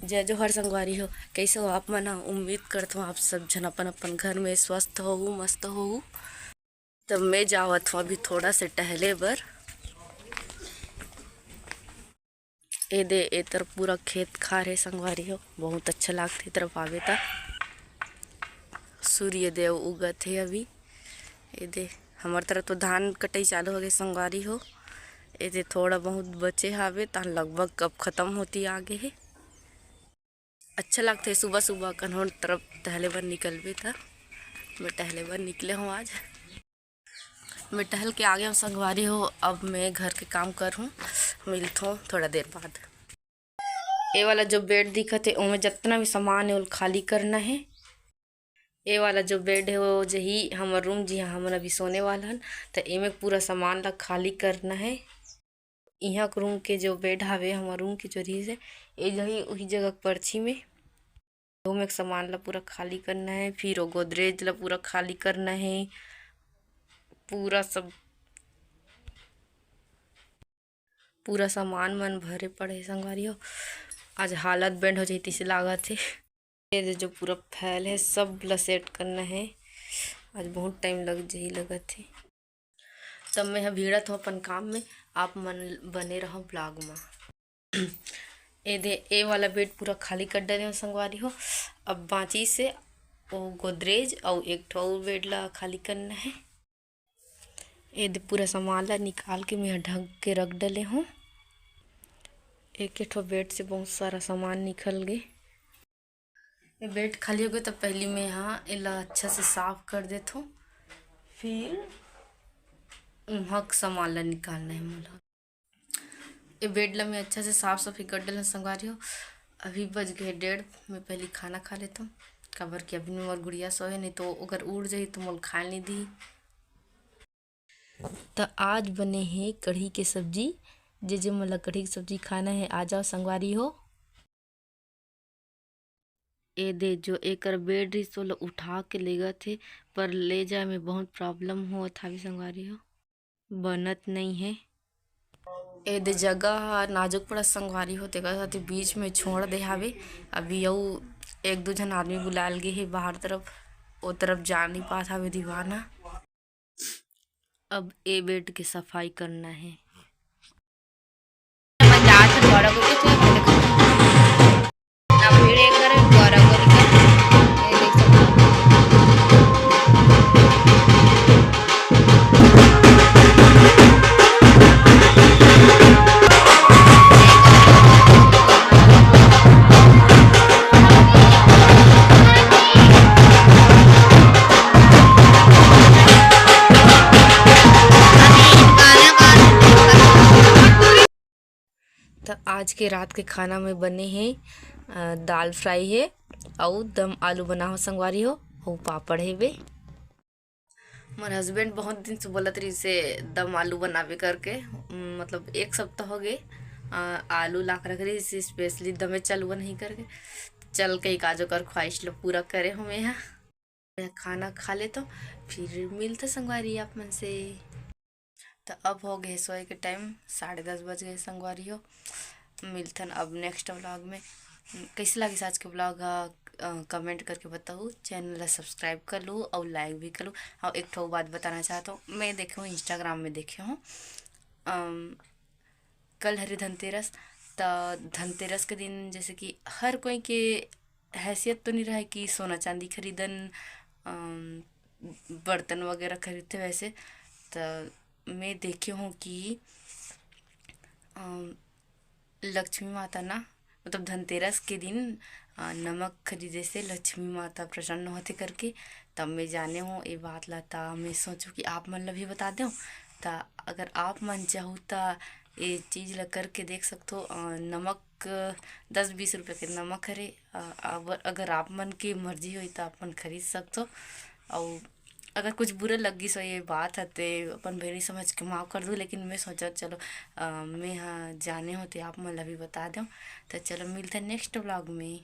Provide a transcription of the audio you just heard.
जय जोहर संगवारी हो। कैसे हो आप मन? उम्मीद करता हूँ आप सब जन अपन अपन घर में स्वस्थ हो मस्त हो। तब मैं जावत हूँ अभी थोड़ा से टहले बर। ए दे ए तरफ पूरा खेत खार है संगवारी हो, बहुत अच्छा लागत तरफ आवे ता। सूर्य देव उगत है अभी। ए दे हमार तरफ तो धान कटाई चालू हो गई संगवारी हो। ए दे थोड़ा बहुत बचे हावे ता लगभग कब खत्म होती आगे है। अच्छा लगता है सुबह सुबह कन्हों तरफ टहले बर निकलबे था। मैं टहले बर निकले हूँ आज। मैं टहल के आ गया हूँ संगवारी हो। अब मैं घर के काम कर हूँ, मिलता हूँ थोड़ा देर बाद। ये वाला जो बेड दिखत है उसमें जितना भी सामान है वो खाली करना है। ये वाला जो बेड है वो जही हमार रूम जी हाँ हम अभी सोने वाला है, तो इमें पूरा सामान ला खाली करना है। यहाँ रूम के जो बेड हवे हमार रूम की जो रीज है ये जही वही जगह पर्ची में रूम एक सामान ला पूरा खाली करना है। फिर वो गोदरेज ला पूरा खाली करना है। पूरा सब पूरा सामान मन भरे पड़े संगवारी हो। आज हालत बैंड हो जाती से लागत है। ये जो पूरा फैल है सब ला सेट करना है। आज बहुत टाइम लग जाही लगत है। तब मैं भीड़त हूँ अपन काम में, आप मन बने रहो ब्लॉग में। ए दे ए वाला बेड पूरा खाली कर डले संगवारी हो। अब बाची से वो गोदरेज और एक ठो बेड ला खाली करना है। ये दे पूरा सामान ला निकाल के मैं ढक के रख डले हूँ। एक ठो बेड से बहुत सारा सामान निकल गए। ये बेड खाली हो गए तो पहले मैं यहाँ इला अच्छा से साफ कर देता हूँ। फिर हक सामान ला निकालना है मोला। ये बेड ला मैं अच्छा से साफ सफाई कर डल संगवारी हो। अभी बज गए 1:30। मैं पहले खाना खा लेता हूँ काबर कि अभी मोर गुड़िया सोए, नहीं तो अगर उड़ जाही तो मोल खाए नहीं दी। तो आज बने हैं कढ़ी के सब्जी। जे मोला कढ़ी की सब्जी खाना है आ जाओ संगवारी हो। ए दे जो एक बेड रही सो उठा के ले गए थे, पर ले जाए में बहुत प्रॉब्लम हुआ था भी संगवारी हो, बनत नहीं है। ए दे जगह नाजुक पड़ा संगवारी होते कहते बीच में छोड़ दे हावे। अभी यू एक दो जन आदमी बुलाल गए है बाहर तरफ, वो तरफ जा नहीं पाता हवे दीवाना। अब ए बेड की सफाई करना है। तो आज के रात के खाना में बने हैं दाल फ्राई है और दम आलू बना हो संगवारी हो और पापड़ है वे। मोर हस्बैंड बहुत दिन से बोलत रही से दम आलू बनावे करके, मतलब एक सप्ताह हो गए। आलू ला कर रख रही से स्पेशली दमे चालू नहीं करके चल के काजो कर ख्वाहिश लो पूरा करे हमें यहाँ खाना खा ले तो फिर मिलते संगवारी आप मन से। तो अब हो गए सोए के टाइम 10:30 बज गए संगवारी हो। मिलथन अब नेक्स्ट व्लॉग में। कैसे लगी आज के व्लॉग कमेंट करके बताओ। चैनल सब्सक्राइब कर लो और लाइक भी कर लो। और एक ठो बात बताना चाहता हूँ, मैं देखे हूँ इंस्टाग्राम में देखे हूँ कल हरे धनतेरस। तो धनतेरस के दिन जैसे कि हर कोई के हैसियत तो नहीं रहे कि सोना चांदी खरीदन, बर्तन वगैरह खरीदते वैसे। तो मैं देखे हूँ कि लक्ष्मी माता ना मतलब धनतेरस के दिन नमक खरीदे से लक्ष्मी माता प्रसन्न होते करके। तब मैं जाने हूँ ये बात लाता मैं सोचूं कि आप मन ला भी बता दूँ। तो अगर आप मन चाहो तो ये चीज़ ला करके देख सकते हो। नमक 10-20 रुपये के नमक हरे। अगर आप मन की मर्जी हुई तो आप मन खरीद सकते हो। और अगर कुछ बुरा लगी सो ये बात है तो अपन भेरी समझ के माफ़ कर दूँ, लेकिन मैं सोचा चलो मैं हाँ जाने होते आप मला भी बता दूँ। तो चलो मिलते हैं नेक्स्ट व्लॉग में।